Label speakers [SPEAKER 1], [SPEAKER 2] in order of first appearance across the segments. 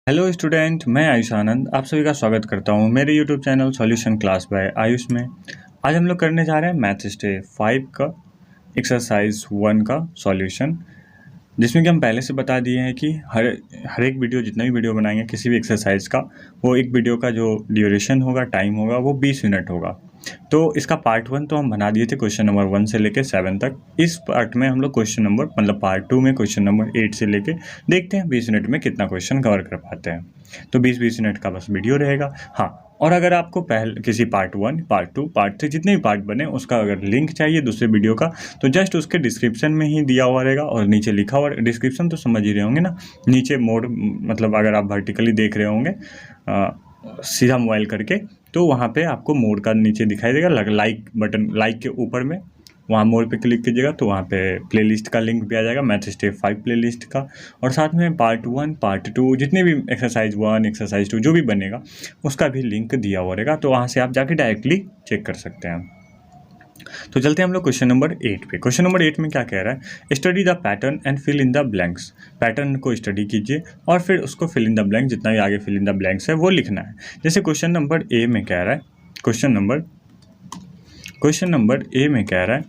[SPEAKER 1] Hello student, मैं आयुष आनंद आप सभी का स्वागत करता हूं मेरे YouTube channel solution class by Ayush में। आज हम लोग करने जा रहे हैं मैथ्स डे 5 का एक्सरसाइज 1 का सॉल्यूशन, जिसमें कि हम पहले से बता दिए हैं कि हर एक वीडियो, जितना भी वीडियो बनाएंगे किसी भी एक्सरसाइज का, वो एक वीडियो का जो ड्यूरेशन होगा, टाइम होगा, वो 20 मिनट होगा। तो इसका पार्ट 1 तो हम बना दिए थे क्वेश्चन नंबर 1 से लेके 7 तक। इस पार्ट में हम लोग क्वेश्चन नंबर पार्ट 2 में क्वेश्चन नंबर 8 से लेके देखते हैं 20 मिनट में कितना क्वेश्चन कवर कर पाते हैं। तो 20-20 मिनट का बस वीडियो रहेगा। हाँ, और अगर आपको पहले किसी पार्ट 1, पार्ट 2, पार्ट 3 जितने भी पार्ट बने उसका अगर लिंक चाहिए दूसरे वीडियो का, तो जस्ट उसके डिस्क्रिप्शन में ही दिया हुआ रहेगा और नीचे लिखा हुआ। डिस्क्रिप्शन तो समझ ही रहे होंगे ना, नीचे मोड मतलब अगर आप वर्टिकली देख रहे होंगे सीधा मोबाइल करके, तो वहाँ पे आपको मोड का नीचे दिखाई देगा लाइक बटन, लाइक के ऊपर में वहाँ मोड पे क्लिक कीजिएगा तो वहाँ पे प्लेलिस्ट का लिंक भी आ जाएगा, मैथ्स डे 5 प्लेलिस्ट का। और साथ में पार्ट 1, पार्ट 2 जितने भी एक्सरसाइज 1, एक्सरसाइज 2 जो भी बनेगा उसका भी लिंक दिया हुआ रहेगा, तो वहाँ से आप जाके डायरेक्टली चेक कर सकते हैं। तो चलते हैं हम लोग क्वेश्चन नंबर 8 पे। क्वेश्चन नंबर 8 में क्या कह रहा है, study the pattern and fill in the blanks. Pattern को स्टडी कीजिए और फिर उसको फिल इन द ब्लैंक, जितना भी आगे फिल इन द ब्लैंक्स है वो लिखना है। जैसे क्वेश्चन नंबर ए में कह रहा है, क्वेश्चन नंबर ए में कह रहा है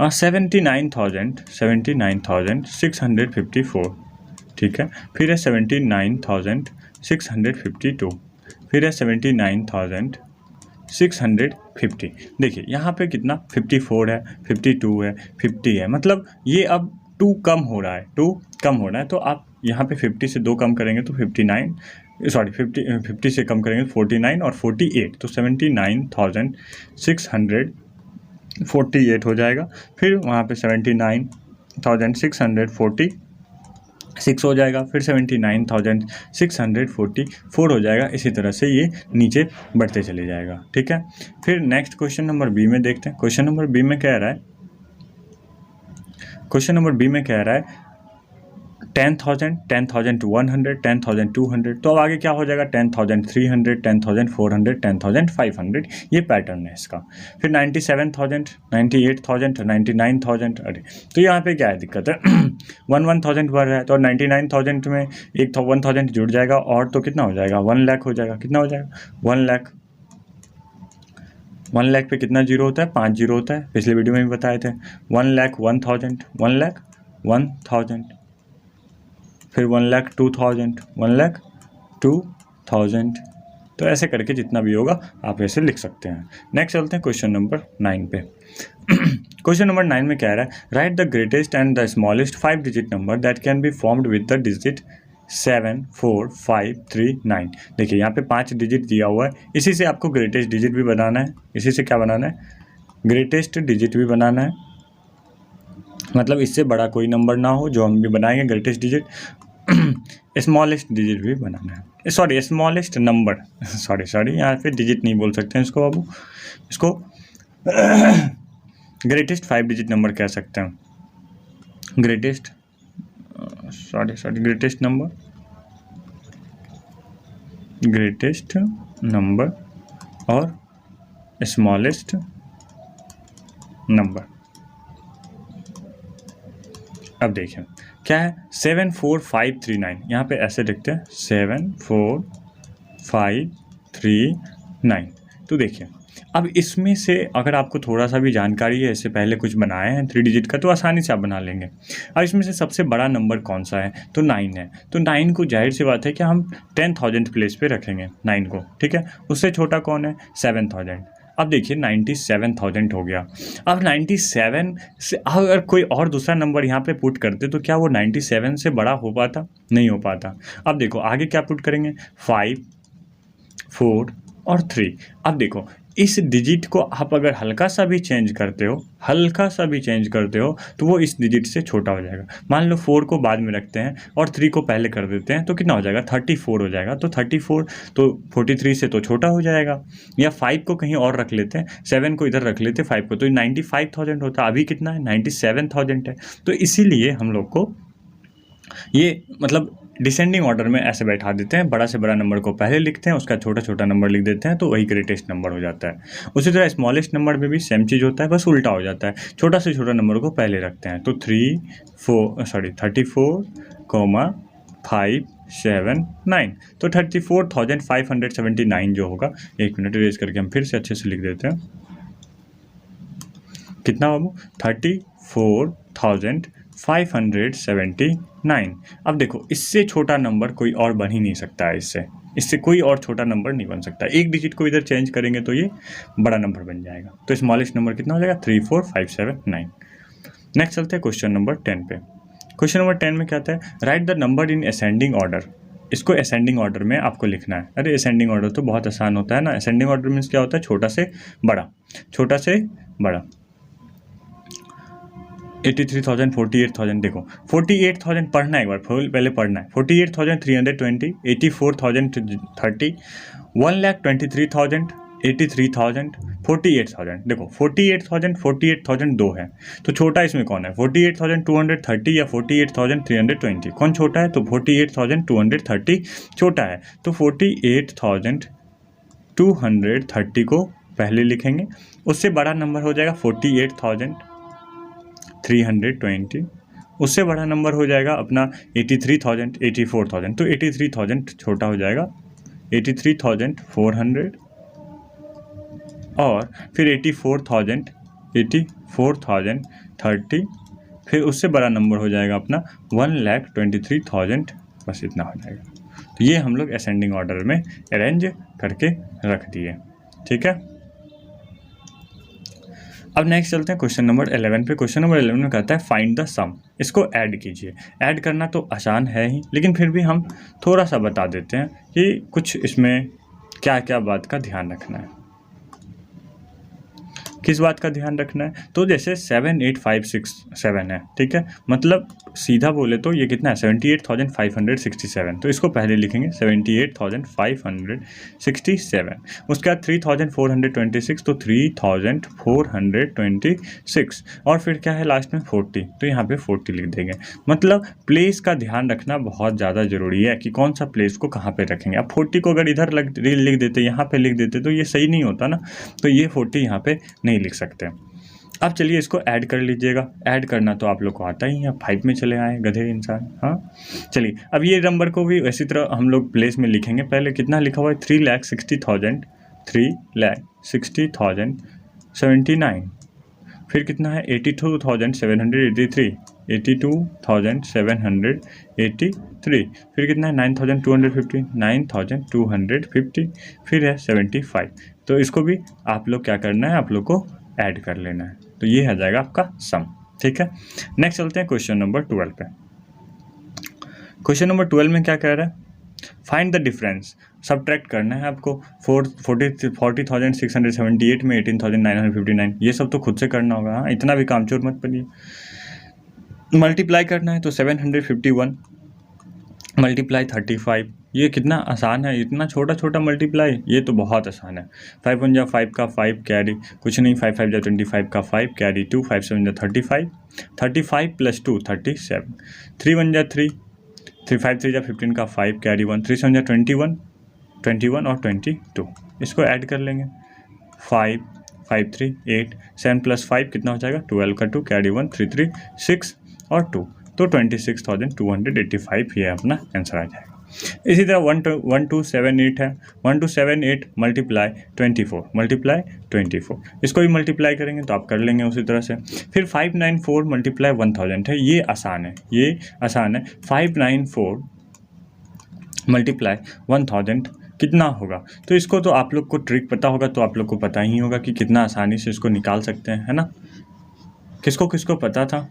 [SPEAKER 1] 79,654, ठीक है। फिर है 79,652, फिर है 79,650। देखिए यहाँ पे कितना 54 है, 52 है, 50 है, मतलब ये अब 2 कम हो रहा है, 2 कम हो रहा है। तो आप यहाँ पे 50 से 2 कम करेंगे तो 50 से कम करेंगे 49 और 48, तो 79,648 हो जाएगा। फिर वहाँ पे 79,646 हो जाएगा, फिर 79,644 हो जाएगा। इसी तरह से ये नीचे बढ़ते चले जाएगा, ठीक है। फिर नेक्स्ट क्वेश्चन नंबर बी में देखते हैं। क्वेश्चन नंबर बी में कह रहा है 10,000, 10,100, 10,200। तो अब आगे क्या हो जाएगा 10,300, 10,400, 10,500, ये पैटर्न है इसका। फिर 97,000, 98,000, 99,000। अरे तो यहाँ पे क्या है दिक्कत है 1,000 बढ़ रहा है, तो 99,000 में 1,000 जुड़ जाएगा और तो कितना हो जाएगा 1 लाख हो जाएगा। कितना हो जाएगा 1 लाख। 1 लाख पे कितना जीरो होता है, 5 जीरो होता है, पिछले वीडियो में भी बताए थे। 1 लाख 1,000, 1 लाख 1,000, फिर 1 लाख 2,000, 1 लाख 2,000। तो ऐसे करके जितना भी होगा आप ऐसे लिख सकते हैं। नेक्स्ट चलते हैं क्वेश्चन नंबर 9 पे। क्वेश्चन नंबर 9 में कह रहा है, right the greatest and the smallest 5 digit number that can be formed with the digit 7, 4, 5, 3, 9। देखिए यहाँ पे 5 डिजिट दिया हुआ है, इसी से आपको ग्रेटेस्ट डिजिट भी बनाना है। इसी से क्या बनाना है, ग्रेटेस्ट डिजिट भी बनाना है, मतलब इससे बड़ा कोई नंबर ना हो जो हम भी बनाएंगे ग्रेटेस्ट डिजिट। स्मॉलेस्ट डिजिट भी बनाना है, सॉरी स्मॉलेस्ट नंबर, सॉरी यहाँ पे डिजिट नहीं बोल सकते हैं इसको बाबू, इसको ग्रेटेस्ट 5 डिजिट नंबर कह सकते हैं। ग्रेटेस्ट नंबर और स्मॉलेस्ट नंबर। अब देखें क्या है 7, 4, 5, 3, 9। यहाँ पे ऐसे लिखते हैं 7, 4, 5, 3, 9। तो देखिए अब इसमें से अगर आपको थोड़ा सा भी जानकारी है, इससे पहले कुछ बनाए हैं 3 डिजिट का, तो आसानी से आप बना लेंगे। अब इसमें से सबसे बड़ा नंबर कौन सा है, तो 9 है। तो 9 को जाहिर सी बात है कि हम 10,000 प्लेस पे रखेंगे 9 को, ठीक है। उससे छोटा कौन है 7,000। अब देखिए 97,000 हो गया। अब 97 से अगर कोई और दूसरा नंबर यहाँ पे पुट करते तो क्या वो 97 से बड़ा हो पाता, नहीं हो पाता। अब देखो आगे क्या पुट करेंगे 5, 4 और 3। अब देखो इस डिजिट को आप अगर हल्का सा भी चेंज करते हो तो वो इस डिजिट से छोटा हो जाएगा। मान लो 4 को बाद में रखते हैं और 3 को पहले कर देते हैं, तो कितना हो जाएगा 34 हो जाएगा। तो 34 तो 43 से तो छोटा हो जाएगा। या 5 को कहीं और रख लेते हैं, 7 को इधर रख लेते हैं 5 को, तो 95,000 होता। अभी कितना है 97,000 है। तो इसीलिए हम लोग को ये मतलब डिसेंडिंग ऑर्डर में ऐसे बैठा देते हैं, बड़ा से बड़ा नंबर को पहले लिखते हैं, उसका छोटा छोटा नंबर लिख देते हैं, तो वही ग्रेटेस्ट नंबर हो जाता है। उसी तरह स्मॉलेस्ट नंबर में भी सेम चीज़ होता है, बस उल्टा हो जाता है, छोटा से छोटा नंबर को पहले रखते हैं। तो 34, 5, 579। तो 34,579 जो होगा, 1 मिनट इरेज करके हम फिर से अच्छे से लिख देते हैं। कितना बाबू? 34,579। अब देखो, इससे छोटा नंबर कोई और बन ही नहीं सकता है। इससे कोई और छोटा नंबर नहीं बन सकता। एक डिजिट को इधर चेंज करेंगे तो ये बड़ा नंबर बन जाएगा। तो स्मॉलेस्ट नंबर कितना हो जाएगा? 34,579। नेक्स्ट चलते हैं क्वेश्चन नंबर 10 पे। क्वेश्चन नंबर 10 में क्या आता है? Right the number in ascending order. इसको असेंडिंग ऑर्डर में आपको लिखना है। अरे असेंडिंग ऑर्डर तो बहुत आसान होता है ना। असेंडिंग ऑर्डर मीन्स क्या होता है? छोटा से बड़ा, छोटा से बड़ा। 83,000, 48,000। देखो 48,000 पढ़ना है एक बार, पहले पढ़ना है। 48,320, 84,030, 1,23,000, 83,000, 48,000। देखो 48,000 दो है, तो छोटा इसमें कौन है? 48,230 या 48,320? कौन छोटा है? तो 48,230 छोटा है। तो 48,230 को पहले लिखेंगे। उससे बड़ा नंबर हो जाएगा 48,320। उससे बड़ा नंबर हो जाएगा अपना 83,000, 84,000। तो 83,000 छोटा हो जाएगा 83,400, और फिर 84,030। फिर उससे बड़ा नंबर हो जाएगा अपना 1,23,000। बस इतना हो जाएगा। तो ये हम लोग असेंडिंग ऑर्डर में अरेंज करके रख दिए। ठीक है, अब नेक्स्ट चलते हैं क्वेश्चन नंबर 11 पे। क्वेश्चन नंबर 11 में कहता है फाइंड द सम। इसको ऐड कीजिए। ऐड करना तो आसान है ही, लेकिन फिर भी हम थोड़ा सा बता देते हैं कि कुछ इसमें क्या क्या बात का ध्यान रखना है। किस बात का ध्यान रखना है? तो जैसे 78,567 है, ठीक है, मतलब सीधा बोले तो ये कितना है? 78,567। तो इसको पहले लिखेंगे 78,567। उसके बाद 3,426, तो 3,426, और फिर क्या है लास्ट में? 40। तो यहाँ पे 40 लिख देंगे। मतलब प्लेस का ध्यान रखना बहुत ज़्यादा ज़रूरी है कि कौन सा प्लेस को कहाँ पे रखेंगे। अब 40 को अगर इधर लिख देते, यहाँ पे लिख देते, तो ये सही नहीं होता ना। तो ये 40 यहाँ पे नहीं लिख सकते। अब चलिए इसको ऐड कर लीजिएगा। ऐड करना तो आप लोग को आता ही है, 5 में चले आए गधे इंसान। हाँ चलिए, अब ये नंबर को भी इसी तरह हम लोग प्लेस में लिखेंगे। पहले कितना लिखा हुआ है? 3,60,000, 3,60,079। फिर कितना है? 82,783, 82,783। फिर कितना है? 9,250, 9,250। फिर है 75। तो इसको भी आप लोग क्या करना है? आप लोग को ऐड कर लेना है। तो ये आ जाएगा आपका सम। ठीक है, नेक्स्ट चलते हैं क्वेश्चन नंबर 12 पे। क्वेश्चन नंबर 12 में क्या कह रहा है? Find the difference. सब्ट्रैक्ट करना है आपको। 40,678 में 18,959, ये सब तो खुद से करना होगा। हाँ, इतना भी कामचोर मत बनिए। मल्टीप्लाई करना है तो 751 मल्टीप्लाई 35। ये कितना आसान है, इतना छोटा छोटा मल्टीप्लाई, ये तो बहुत आसान है। 5 1 जा 5 का 5 कैरी कुछ नहीं, 5 5 जा 25 का 5 कैरी 2, 5 7 जा 35, 35 + 2 37, 3 1 जा 3, 3 5 3 जा 15 का 5 कैरी 1, 3 7 जा 21, 21 और 22। इसको ऐड कर लेंगे। 5 5 3 8, 7 + 5 कितना हो जाएगा? 12 का 2 कैरी 1, 3 3 6 और 2, तो 26,285 ये अपना आंसर आ जाएगा। इसी तरह 1278 है। 1278 मल्टीप्लाई 24 इसको भी मल्टीप्लाई करेंगे तो आप कर लेंगे उसी तरह से। फिर 594 मल्टीप्लाई 1000 है। ये आसान है, 594 मल्टीप्लाई 1000 कितना होगा? तो इसको तो आप लोग को ट्रिक पता होगा, तो आप लोग को पता ही होगा कि कितना आसानी से इसको निकाल सकते हैं, है ना। किसको किसको पता था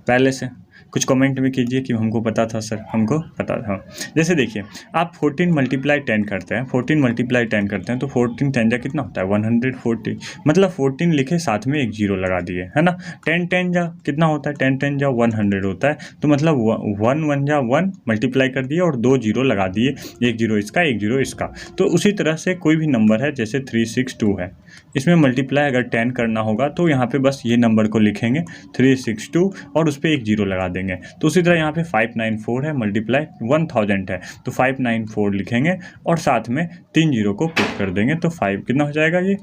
[SPEAKER 1] पहले से? कुछ कमेंट में कीजिए कि हमको पता था सर, हमको पता था। जैसे देखिए, आप 14 मल्टीप्लाई 10 करते हैं, 14 मल्टीप्लाई 10 करते हैं, तो 14 10 जा कितना होता है? 140। मतलब 14 लिखे, साथ में एक जीरो लगा दिए, है ना। 10 10 जा कितना होता है? 10 10 जा 100 होता है। तो मतलब 1 1 जा 1 मल्टीप्लाई कर दिए और 2 जीरो लगा दिए, एक जीरो इसका, एक जीरो इसका। तो उसी तरह से कोई भी नंबर है, जैसे 362 है, इसमें मल्टीप्लाई अगर 10 करना होगा तो यहाँ पे बस ये नंबर को लिखेंगे 362 और उस पर एक जीरो लगा देंगे। तो उसी तरह यहाँ पे 594 है, मल्टीप्लाई 1000 है, तो 594 लिखेंगे और साथ में 3 जीरो को पुट कर देंगे। तो 5 कितना हो जाएगा? ये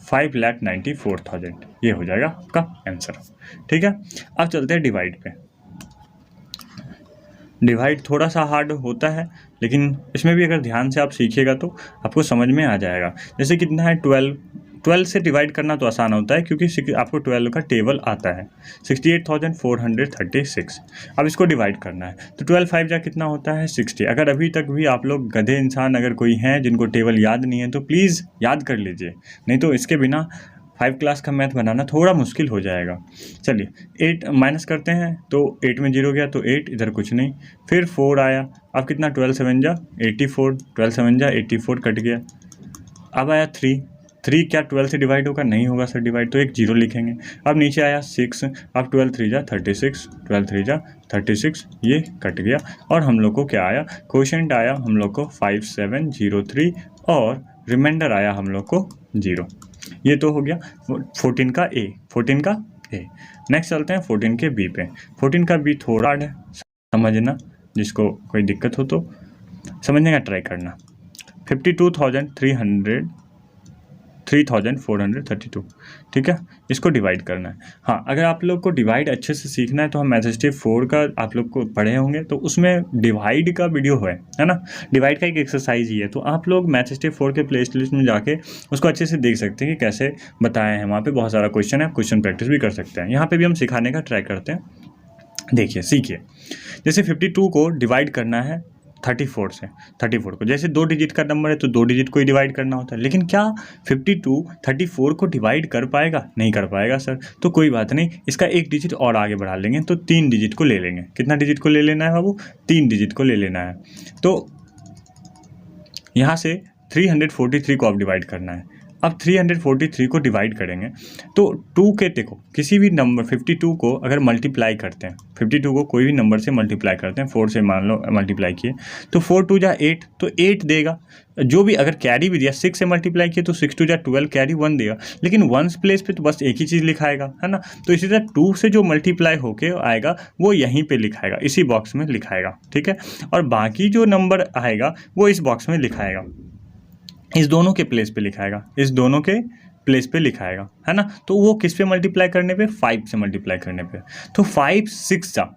[SPEAKER 1] 5,94,000 ये हो जाएगा आपका आंसर। ठीक है, अब चलते हैं डिवाइड पे। डिवाइड थोड़ा सा हार्ड होता है, लेकिन इसमें भी अगर ध्यान से आप सीखिएगा तो आपको समझ में आ जाएगा। जैसे कितना है 12 से डिवाइड करना तो आसान होता है क्योंकि आपको 12 का टेबल आता है, 68,436। अब इसको डिवाइड करना है तो 12 5 जा कितना होता है 60। अगर अभी तक भी आप लोग गधे इंसान अगर कोई हैं जिनको टेबल याद नहीं है तो प्लीज़ याद कर लीजिए, नहीं तो इसके बिना 5 क्लास का मैथ बनाना थोड़ा मुश्किल हो जाएगा। चलिए 8 माइनस करते हैं तो 8 में 0 गया तो 8, इधर कुछ नहीं, फिर 4 आया। अब कितना 12 7 जा 84, 12 7 जा 84 कट गया। अब आया 3 क्या 12 से डिवाइड होगा? नहीं होगा सर डिवाइड, तो एक 0 लिखेंगे। अब नीचे आया 6, अब 12 3 जा 36, 12 3 जा 36, ये कट गया। और हम लोग को क्या आया? क्वोशिएंट आया हम लोग को 5703 और रिमाइंडर आया हम लोग को 0। ये तो हो गया 14 का ए, 14 का ए। नेक्स्ट चलते हैं 14 के बी पे। 14 का बी थोड़ा हार्ड है समझना, जिसको कोई दिक्कत हो तो समझने का ट्राई करना। 3432, ठीक है, इसको डिवाइड करना है। हाँ, अगर आप लोग को डिवाइड अच्छे से सीखना है तो हम मैथस्टेप 4 का आप लोग को पढ़े होंगे, तो उसमें डिवाइड का वीडियो है ना, डिवाइड का एक एक्सरसाइज ही है, तो आप लोग मैथस्टेप 4 के प्ले लिस्ट में जाके उसको अच्छे से देख सकते हैं कि कैसे बताए हैं। वहाँ पे बहुत सारा क्वेश्चन है, क्वेश्चन प्रैक्टिस भी कर सकते हैं। यहाँ पे भी हम सिखाने का ट्राई करते हैं, देखिए सीखिए। जैसे 52 को डिवाइड करना है 34 से, 34 को जैसे 2 डिजिट का नंबर है तो 2 डिजिट को ही डिवाइड करना होता है, लेकिन क्या 52 34 को डिवाइड कर पाएगा? नहीं कर पाएगा सर, तो कोई बात नहीं, इसका एक डिजिट और आगे बढ़ा लेंगे तो 3 डिजिट को ले लेंगे। कितना डिजिट को ले लेना है बाबू? 3 डिजिट को ले लेना है। तो यहाँ से 343 को आप डिवाइड करना है। अब 343 को डिवाइड करेंगे तो 2 के देखो किसी भी नंबर 52 को अगर मल्टीप्लाई करते हैं, 52 को कोई भी नंबर से मल्टीप्लाई करते हैं, 4 से मान लो मल्टीप्लाई किए तो 4 2 जा 8, तो 8 देगा। जो भी अगर कैरी भी दिया 6 से मल्टीप्लाई किए तो 6 2 जा 12, कैरी 1 देगा, लेकिन 1 प्लेस पे तो बस एक ही चीज़ लिखाएगा, है ना। तो इसी तरह 2 से जो मल्टीप्लाई होके आएगा वो यहीं पे लिखाएगा, इसी बॉक्स में लिखाएगा, ठीक है। और बाकी जो नंबर आएगा वो इस बॉक्स में लिखाएगा, इस दोनों के प्लेस पे लिखाएगा, इस दोनों के प्लेस पे लिखाएगा, है ना। तो वो किस पे मल्टीप्लाई करने पे? 5 से मल्टीप्लाई करने पे। तो 5 6 जा,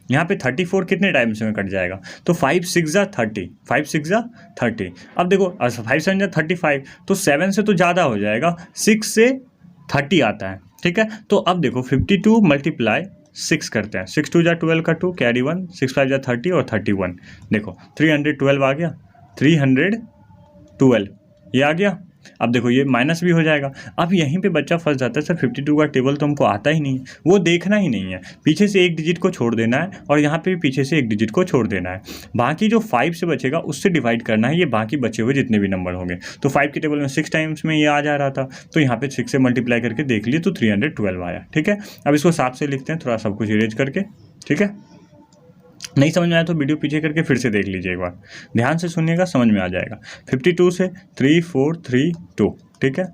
[SPEAKER 1] यहाँ पे 34 कितने टाइम्स में कट जाएगा? तो 5 6 जा 30, 5 6 जा 30। अब देखो 5 7 जा 35, तो 7 से तो ज़्यादा हो जाएगा, 6 से 30 आता है, ठीक है। तो अब देखो 52 मल्टीप्लाई 6 करते हैं, 6 2 जा 12 का 2, कैरी 1, 6 5 जा 30 और 31, देखो 312 आ गया, 312 ये आ गया। अब देखो ये माइनस भी हो जाएगा। अब यहीं पे बच्चा फंस जाता है, सर 52 का टेबल तो हमको आता ही नहीं है, वो देखना ही नहीं है, पीछे से एक डिजिट को छोड़ देना है और यहाँ पे भी पीछे से एक डिजिट को छोड़ देना है। बाकी जो 5 से बचेगा उससे डिवाइड करना है ये बाकी बचे हुए जितने भी नंबर होंगे। तो 5 के टेबल में 6 टाइम्स में ये आ जा रहा था, तो यहाँ पे 6 से मल्टीप्लाई करके देख लिए तो 312 आया, ठीक है। अब इसको 7 से लिखते हैं, थोड़ा सब कुछ इरेज करके, ठीक है। नहीं समझ में आया तो वीडियो पीछे करके फिर से देख लीजिए एक बार, ध्यान से सुनिएगा, समझ में आ जाएगा। 52 से 3 4 3 2, ठीक है।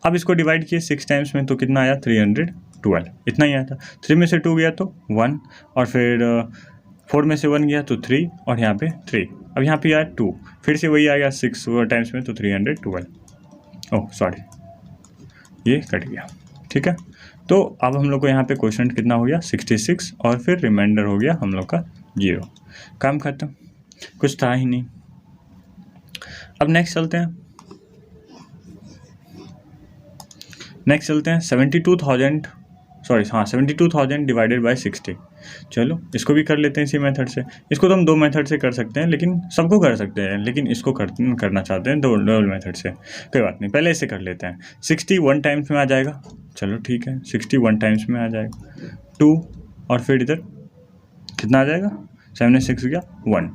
[SPEAKER 1] अब इसको डिवाइड किए 6 टाइम्स में तो कितना आया? 312, इतना ही आया था। 3 में से 2 गया तो 1, और फिर 4 में से 1 गया तो 3, और यहाँ पे 3, अब यहाँ पे आया 2, फिर से वही आ गया 6 टाइम्स में तो 312। ओह सॉरी, ये कट गया, ठीक है। तो अब हम लोग को यहाँ पे क्वेश्चन कितना हो गया? 66, और फिर रिमाइंडर हो गया हम लोग का 0। काम खत्म, कुछ था ही नहीं। अब नेक्स्ट चलते हैं, 72,000 डिवाइडेड बाय 60। चलो इसको भी कर लेते हैं इसी मेथड से। इसको तो हम 2 मेथड से कर सकते हैं, लेकिन सबको कर सकते हैं, लेकिन इसको करना चाहते हैं डबल मेथड से, कोई बात नहीं, पहले इसे कर लेते हैं। 60 1 टाइम्स में आ जाएगा, चलो ठीक है, 60 1 टाइम्स में आ जाएगा 2, और फिर इधर कितना आ जाएगा? 7 6 गया 1।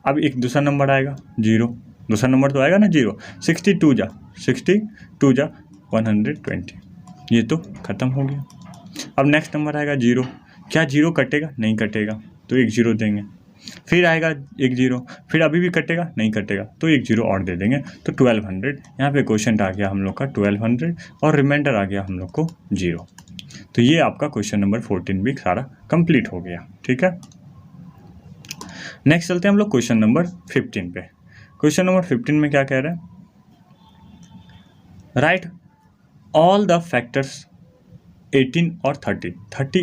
[SPEAKER 1] अब एक दूसरा नंबर आएगा 0, दूसरा नंबर तो आएगा ना 0। 62 जा 120, ये तो ख़त्म हो गया। अब नेक्स्ट नंबर आएगा 0, क्या 0 कटेगा? नहीं कटेगा, तो एक 0 देंगे। फिर आएगा एक 0, फिर अभी भी कटेगा? नहीं कटेगा, तो एक 0 और दे देंगे, तो 1200। यहाँ पे क्वेश्चन आ गया हम लोग का 1200, और रिमाइंडर आ गया हम लोग को 0। तो ये आपका क्वेश्चन नंबर 14 भी सारा कंप्लीट हो गया, ठीक है। नेक्स्ट चलते हैं हम लोग क्वेश्चन नंबर 15 पे। क्वेश्चन नंबर 15 में क्या कह रहे हैं? राइट ऑल द फैक्टर्स 18 और 30,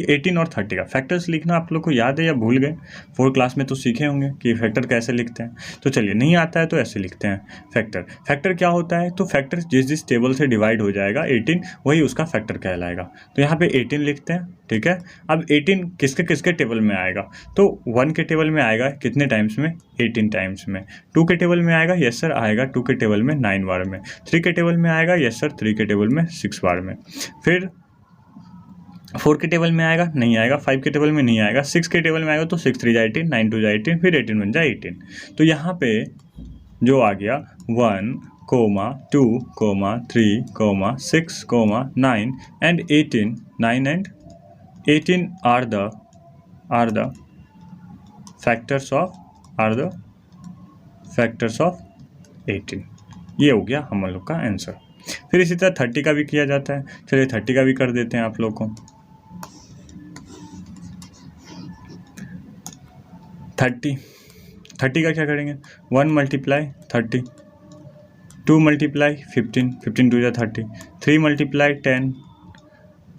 [SPEAKER 1] 18 और 30 का फैक्टर्स लिखना आप लोग को याद है या भूल गए? 4 क्लास में तो सीखे होंगे कि फैक्टर कैसे लिखते हैं। तो चलिए, नहीं आता है तो ऐसे लिखते हैं फैक्टर। फैक्टर क्या होता है? तो फैक्टर जिस टेबल से डिवाइड हो जाएगा 18, वही उसका फैक्टर कहलाएगा। तो यहाँ पे 18 लिखते हैं, ठीक है। अब 18 किसके किसके टेबल में आएगा? तो 1 के टेबल में आएगा कितने टाइम्स में? 18 टाइम्स में। 2 के टेबल में आएगा, यस सर आएगा 2 के टेबल में 9 बार में। 3 के टेबल में आएगा, यस सर 3 के टेबल में 6 बार में। फिर 4 के टेबल में आएगा, नहीं आएगा। 5 के टेबल में नहीं आएगा। 6 के टेबल में आएगा तो 6 3 जा 18, 9 2 जा 18, फिर 18 1 जा 18। तो यहाँ पे जो आ गया 1, 2, 3, 6, 9 and 18, 9 and 18 are the factors of 18। ये हो गया हम लोग का आंसर। फिर इसी तरह 30 का भी किया जाता है। चलिए 30 का भी कर देते हैं आप लोग को। 30 का क्या करेंगे? 1 मल्टीप्लाई 30, 2 मल्टीप्लाई 15, 15 2 जा 30, 3 मल्टीप्लाई 10,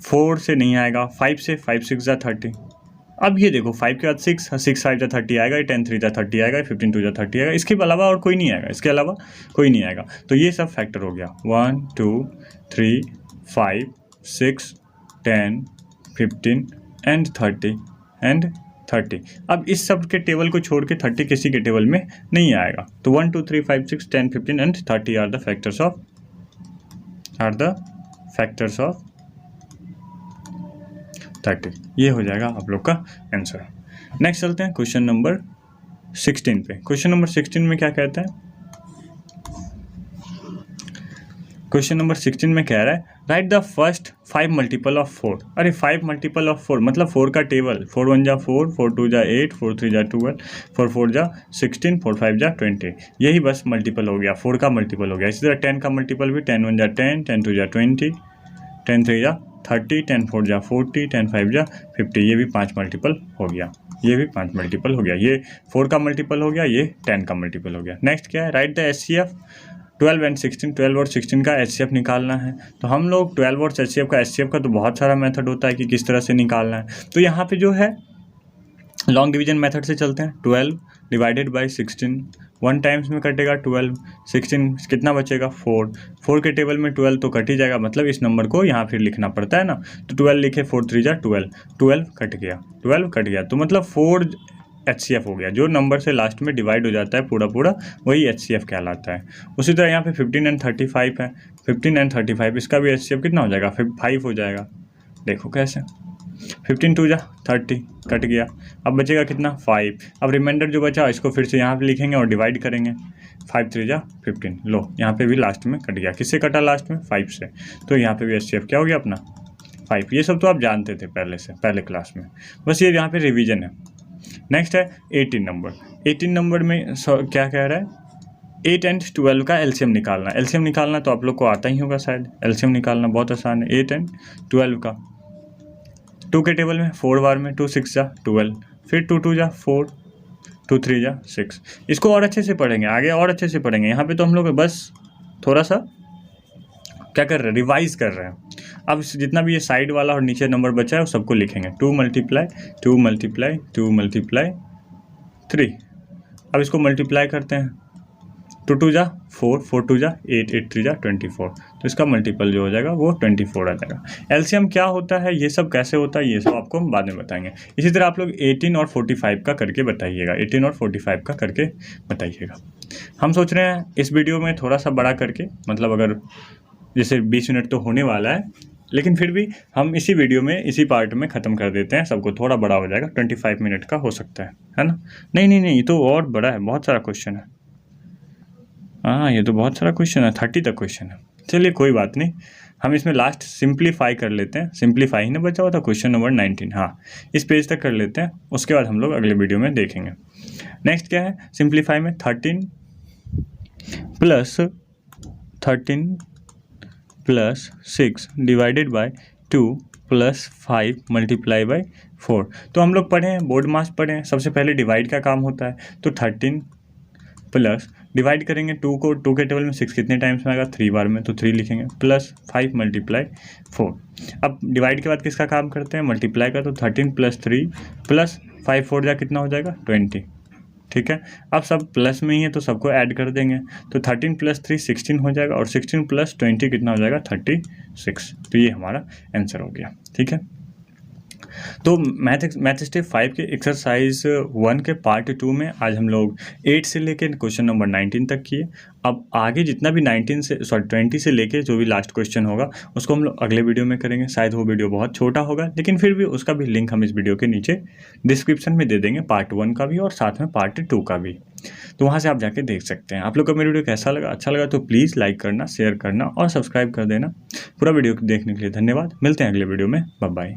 [SPEAKER 1] 4 से नहीं आएगा, 5 से, 5 6 जा 30। अब ये देखो 5 के बाद 6, 6 5 जा 30 आएगा, 10 3 जा 30 आएगा, 15 2 जा 30 आएगा। इसके अलावा और कोई नहीं आएगा, इसके अलावा कोई नहीं आएगा। तो ये सब फैक्टर हो गया 1 2 3 5 6 10 15 एंड 30। अब इस सब के टेबल को छोड़ के 30 किसी के टेबल में नहीं आएगा। तो 1 2 3 5 6 10 15 and 30 are the factors of 30। ये हो जाएगा आप लोग का आंसर। नेक्स्ट चलते हैं क्वेश्चन नंबर 16 पे। क्वेश्चन नंबर 16 में क्या कहता है? क्वेश्चन नंबर 16 में कह रहा है right the first 5 multiple of 4। अरे 5 मल्टीपल ऑफ 4 मतलब 4 का टेबल। 4 1 जा 4, 4 2 जा 8, 4 3 जा 12, 4 4 जा 16, 4 5 जा 20। यही बस मल्टीपल हो गया, 4 का मल्टीपल हो गया। इसी तरह 10 का मल्टीपल भी 10 1 जा 10, 10 2 जा 20, 10 3 जा 30, 10 4 जा 40, 10 5 जा 50। ये भी 5 मल्टीपल हो गया, ये भी 5 मल्टीपल हो गया। ये 4 का मल्टीपल हो गया, ये 10 का मल्टीपल हो गया। नेक्स्ट क्या है? Right the HCF 12 and 16। 12 और 16 का HCF निकालना है। तो हम लोग 12 और HCF का तो बहुत सारा मेथड होता है कि किस तरह से निकालना है। तो यहाँ पे जो है लॉन्ग डिवीजन मेथड से चलते हैं। 12 डिवाइडेड बाई 16, 1 टाइम्स में कटेगा 12, 16 कितना बचेगा 4। 4 के टेबल में 12 तो कट ही जाएगा, मतलब इस नंबर को यहाँ फिर लिखना पड़ता है ना। तो 12 लिखे, 4 3 जा 12, 12 कट गया। तो मतलब 4 HCF हो गया। जो नंबर से लास्ट में डिवाइड हो जाता है पूरा वही HCF कहलाता है। उसी तरह यहाँ पे 15 एंड 35 है। 15 एंड 35 इसका भी HCF कितना हो जाएगा? 5 हो जाएगा। देखो कैसे, 15 2 जा 30 कट गया। अब बचेगा कितना? 5। अब रिमाइंडर जो बचा इसको फिर से यहाँ पे लिखेंगे और डिवाइड करेंगे। 5 3 जा 15। लो यहाँ पे भी लास्ट में कट गया। किससे कटा लास्ट में? 5 से। तो यहाँ पे भी HCF क्या हो गया अपना? 5। ये सब तो आप जानते थे पहले क्लास में, बस ये यहाँ पे रिविजन है। नेक्स्ट है 18 नंबर। 18 नंबर में क्या कह रहा है? 8 एंड 12 का एलसीएम निकालना। एलसीएम निकालना तो आप लोग को आता ही होगा शायद। एलसीएम निकालना बहुत आसान है। 8 एंड 12 का 2 के टेबल में 4 बार में 2 6 जा 12, फिर 2 2 जा 4, 2 3 जा 6। इसको और अच्छे से पढ़ेंगे, आगे और अच्छे से पढ़ेंगे। यहाँ पे तो हम लोग बस थोड़ा सा क्या कर रहे हैं? रिवाइज कर रहे हैं। अब जितना भी ये साइड वाला और नीचे नंबर बचा है वो सबको लिखेंगे। 2 मल्टीप्लाई 2 मल्टीप्लाई 2 मल्टीप्लाई 3। अब इसको मल्टीप्लाई करते हैं। 2 2 जा 4, 4 2 जा 8, 8 3 जा 24। तो इसका मल्टीपल जो हो जाएगा वो 24 आ जाएगा। एलसीएम क्या होता है, ये सब कैसे होता है, ये सब आपको हम बाद में बताएंगे। इसी तरह आप लोग 18 और 45 का करके बताइएगा। 18 और 45 का करके बताइएगा। हम सोच रहे हैं इस वीडियो में थोड़ा सा बड़ा करके, मतलब अगर जैसे 20 मिनट तो होने वाला है, लेकिन फिर भी हम इसी वीडियो में इसी पार्ट में ख़त्म कर देते हैं। सबको थोड़ा बड़ा हो जाएगा, 25 मिनट का हो सकता है ना? नहीं, ये तो और बड़ा है, बहुत सारा क्वेश्चन है। हाँ, ये तो बहुत सारा क्वेश्चन है, 30 तक क्वेश्चन है। चलिए कोई बात नहीं, हम इसमें लास्ट सिंप्लीफाई कर लेते हैं। सिंप्लीफाई ही ना बचा हुआ था, क्वेश्चन नंबर 19। हाँ, इस पेज तक कर लेते हैं, उसके बाद हम लोग अगले वीडियो में देखेंगे। नेक्स्ट क्या है? सिंप्लीफाई में 13 plus 6 divided by 2 plus 5 multiply by 4। तो हम लोग पढ़े हैं, बोर्ड मास पढ़े हैं। सबसे पहले डिवाइड का काम होता है। तो 13 प्लस डिवाइड करेंगे 2 को, 2 के टेबल में 6 कितने टाइम्स में आएगा, 3 बार में, तो 3 लिखेंगे, प्लस 5 × 4। अब डिवाइड के बाद किसका काम करते हैं, मल्टीप्लाई का, तो 13 + 3 प्लस 5 4 जा कितना हो जाएगा 20। ठीक है, अब सब प्लस में ही है तो सबको ऐड कर देंगे, तो 13 + 3 16 हो जाएगा और 16 + 20 कितना हो जाएगा 36। तो ये हमारा आंसर हो गया। ठीक है, तो मैथ स्टेप 5 के एक्सरसाइज 1 के पार्ट 2 में आज हम लोग 8 से लेके क्वेश्चन नंबर 19 तक किए। अब आगे जितना भी 20 से लेके जो भी लास्ट क्वेश्चन होगा उसको हम लोग अगले वीडियो में करेंगे। शायद वो वीडियो बहुत छोटा होगा, लेकिन फिर भी उसका भी लिंक हम इस वीडियो के नीचे डिस्क्रिप्शन में दे देंगे, पार्ट 1 का भी और साथ में पार्ट 2 का भी, तो वहाँ से आप जाके देख सकते हैं। आप लोग का मेरा वीडियो कैसा लगा, अच्छा लगा तो प्लीज़ लाइक करना, शेयर करना और सब्सक्राइब कर देना। पूरा वीडियो देखने के लिए धन्यवाद। मिलते हैं अगले वीडियो में, बाय बाय।